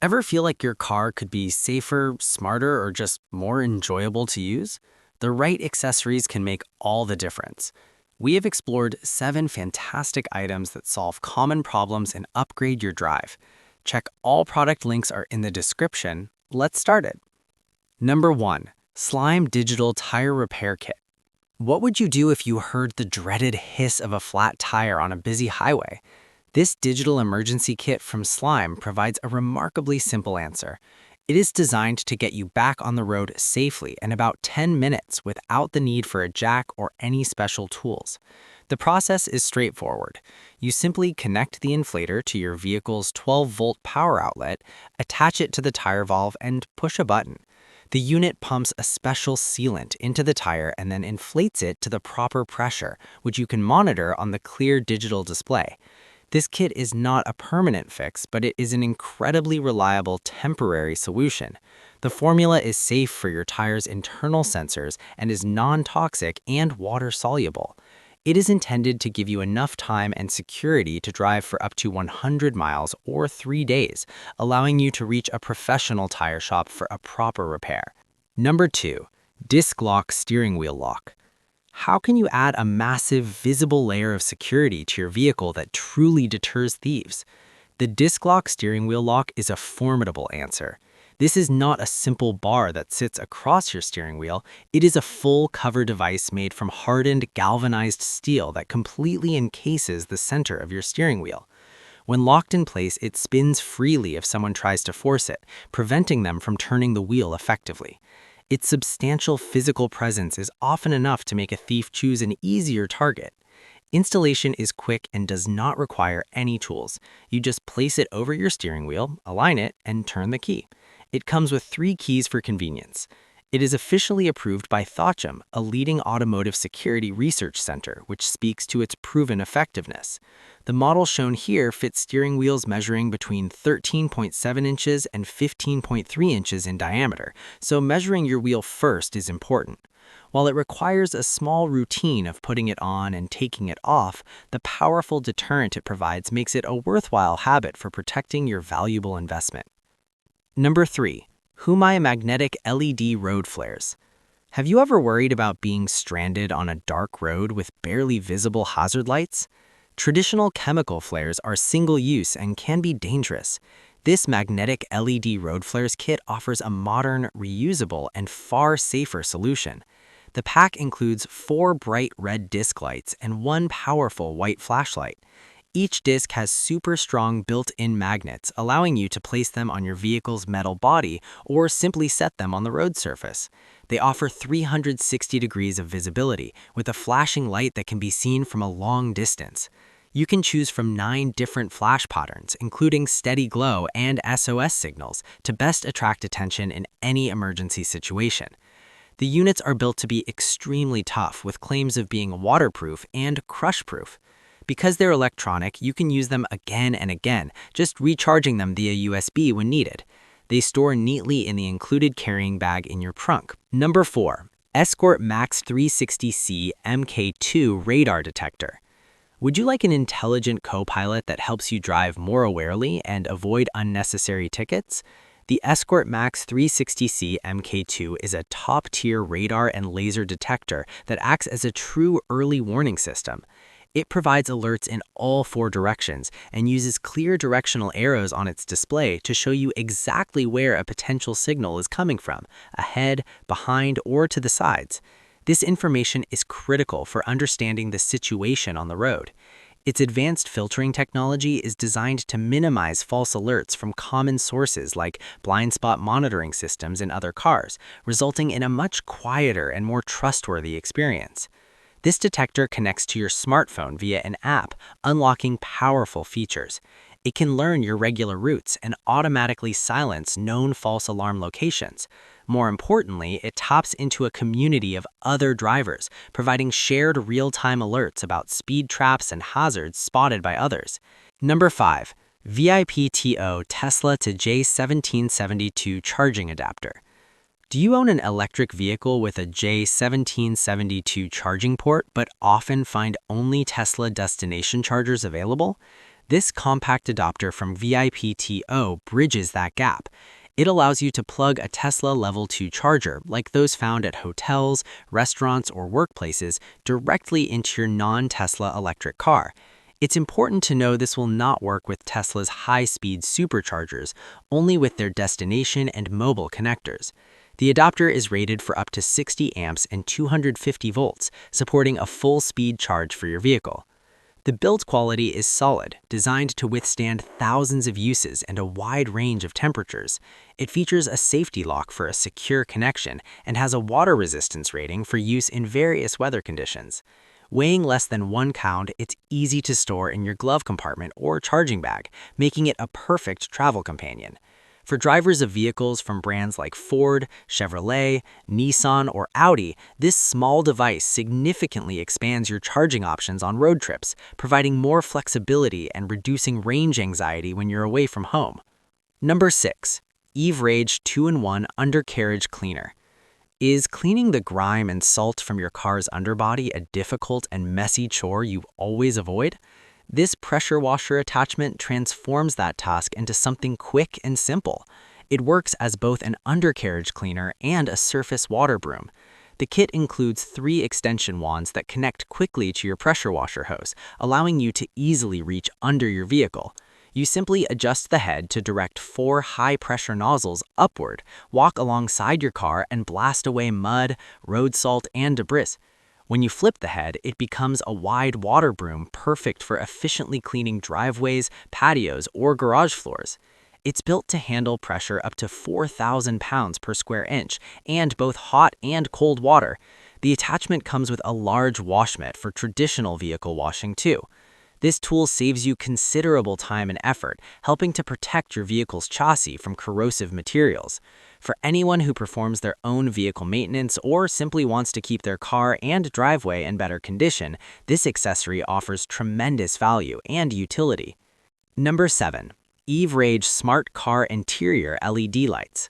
Ever feel like your car could be safer, smarter, or just more enjoyable to use? The right accessories can make all the difference. We have explored 7 fantastic items that solve common problems and upgrade your drive. Check all product links are in the description. Let's start it. Number 1. Slime Digital Tire Repair Kit. What would you do if you heard the dreaded hiss of a flat tire on a busy highway? This digital emergency kit from Slime provides a remarkably simple answer. It is designed to get you back on the road safely in about 10 minutes without the need for a jack or any special tools. The process is straightforward. You simply connect the inflator to your vehicle's 12-volt power outlet, attach it to the tire valve, and push a button. The unit pumps a special sealant into the tire and then inflates it to the proper pressure, which you can monitor on the clear digital display. This kit is not a permanent fix, but it is an incredibly reliable temporary solution. The formula is safe for your tire's internal sensors and is non-toxic and water-soluble. It is intended to give you enough time and security to drive for up to 100 miles or 3 days, allowing you to reach a professional tire shop for a proper repair. Number 2. Disklok Steering Wheel Lock. How can you add a massive, visible layer of security to your vehicle that truly deters thieves? The Disklok steering wheel lock is a formidable answer. This is not a simple bar that sits across your steering wheel. It is a full cover device made from hardened, galvanized steel that completely encases the center of your steering wheel. When locked in place, it spins freely if someone tries to force it, preventing them from turning the wheel effectively. Its substantial physical presence is often enough to make a thief choose an easier target. Installation is quick and does not require any tools. You just place it over your steering wheel, align it, and turn the key. It comes with 3 keys for convenience. It is officially approved by VIPTTO, a leading automotive security research center, which speaks to its proven effectiveness. The model shown here fits steering wheels measuring between 13.7 inches and 15.3 inches in diameter, so measuring your wheel first is important. While it requires a small routine of putting it on and taking it off, the powerful deterrent it provides makes it a worthwhile habit for protecting your valuable investment. Number 3. Hoom Magnetic LED Road Flares. Have you ever worried about being stranded on a dark road with barely visible hazard lights? Traditional chemical flares are single-use and can be dangerous. This magnetic LED road flares kit offers a modern, reusable, and far safer solution. The pack includes 4 bright red disc lights and 1 powerful white flashlight. Each disc has super strong built-in magnets, allowing you to place them on your vehicle's metal body or simply set them on the road surface. They offer 360 degrees of visibility, with a flashing light that can be seen from a long distance. You can choose from 9 different flash patterns, including steady glow and SOS signals, to best attract attention in any emergency situation. The units are built to be extremely tough, with claims of being waterproof and crush-proof. Because they're electronic, you can use them again and again, just recharging them via USB when needed. They store neatly in the included carrying bag in your trunk. Number 4. Escort Max 360C MK2 Radar Detector. Would you like an intelligent co-pilot that helps you drive more awarely and avoid unnecessary tickets? The Escort Max 360C MK2 is a top-tier radar and laser detector that acts as a true early warning system. It provides alerts in all 4 directions and uses clear directional arrows on its display to show you exactly where a potential signal is coming from, ahead, behind, or to the sides. This information is critical for understanding the situation on the road. Its advanced filtering technology is designed to minimize false alerts from common sources like blind spot monitoring systems in other cars, resulting in a much quieter and more trustworthy experience. This detector connects to your smartphone via an app, unlocking powerful features. It can learn your regular routes and automatically silence known false alarm locations. More importantly, it taps into a community of other drivers, providing shared real-time alerts about speed traps and hazards spotted by others. Number 5. VIPTTO Tesla to J1772 Charging Adapter. Do you own an electric vehicle with a J1772 charging port but often find only Tesla destination chargers available? This compact adapter from VIPTTO bridges that gap. It allows you to plug a Tesla Level 2 charger, like those found at hotels, restaurants, or workplaces, directly into your non-Tesla electric car. It's important to know this will not work with Tesla's high-speed superchargers, only with their destination and mobile connectors. The adapter is rated for up to 60 amps and 250 volts, supporting a full-speed charge for your vehicle. The build quality is solid, designed to withstand thousands of uses and a wide range of temperatures. It features a safety lock for a secure connection and has a water resistance rating for use in various weather conditions. Weighing less than 1 pound, it's easy to store in your glove compartment or charging bag, making it a perfect travel companion. For drivers of vehicles from brands like Ford, Chevrolet, Nissan, or Audi, this small device significantly expands your charging options on road trips, providing more flexibility and reducing range anxiety when you're away from home. Number 6. EVEAGE 2-in-1 Undercarriage Cleaner. Is cleaning the grime and salt from your car's underbody a difficult and messy chore you always avoid? This pressure washer attachment transforms that task into something quick and simple. It works as both an undercarriage cleaner and a surface water broom. The kit includes 3 extension wands that connect quickly to your pressure washer hose, allowing you to easily reach under your vehicle. You simply adjust the head to direct 4 high-pressure nozzles upward, walk alongside your car, and blast away mud, road salt, and debris. When you flip the head, it becomes a wide water broom perfect for efficiently cleaning driveways, patios, or garage floors. It's built to handle pressure up to 4,000 pounds per square inch and both hot and cold water. The attachment comes with a large wash mitt for traditional vehicle washing too. This tool saves you considerable time and effort, helping to protect your vehicle's chassis from corrosive materials. For anyone who performs their own vehicle maintenance or simply wants to keep their car and driveway in better condition, this accessory offers tremendous value and utility. Number 7. EVEAGE Smart Car Interior LED Lights.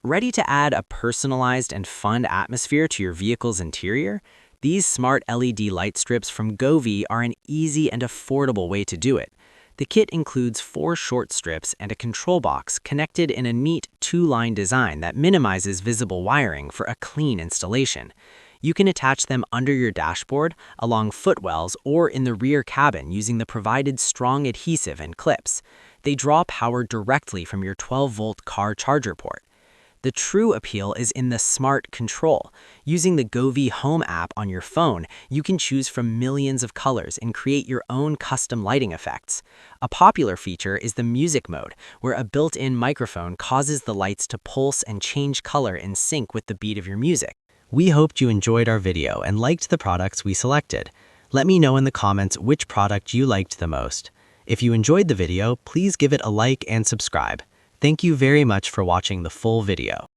Ready to add a personalized and fun atmosphere to your vehicle's interior? These smart LED light strips from Govee are an easy and affordable way to do it. The kit includes 4 short strips and a control box connected in a neat 2-line design that minimizes visible wiring for a clean installation. You can attach them under your dashboard, along footwells, or in the rear cabin using the provided strong adhesive and clips. They draw power directly from your 12-volt car charger port. The true appeal is in the smart control. Using the Govee Home app on your phone, you can choose from millions of colors and create your own custom lighting effects. A popular feature is the music mode, where a built-in microphone causes the lights to pulse and change color in sync with the beat of your music. We hoped you enjoyed our video and liked the products we selected. Let me know in the comments which product you liked the most. If you enjoyed the video, please give it a like and subscribe. Thank you very much for watching the full video.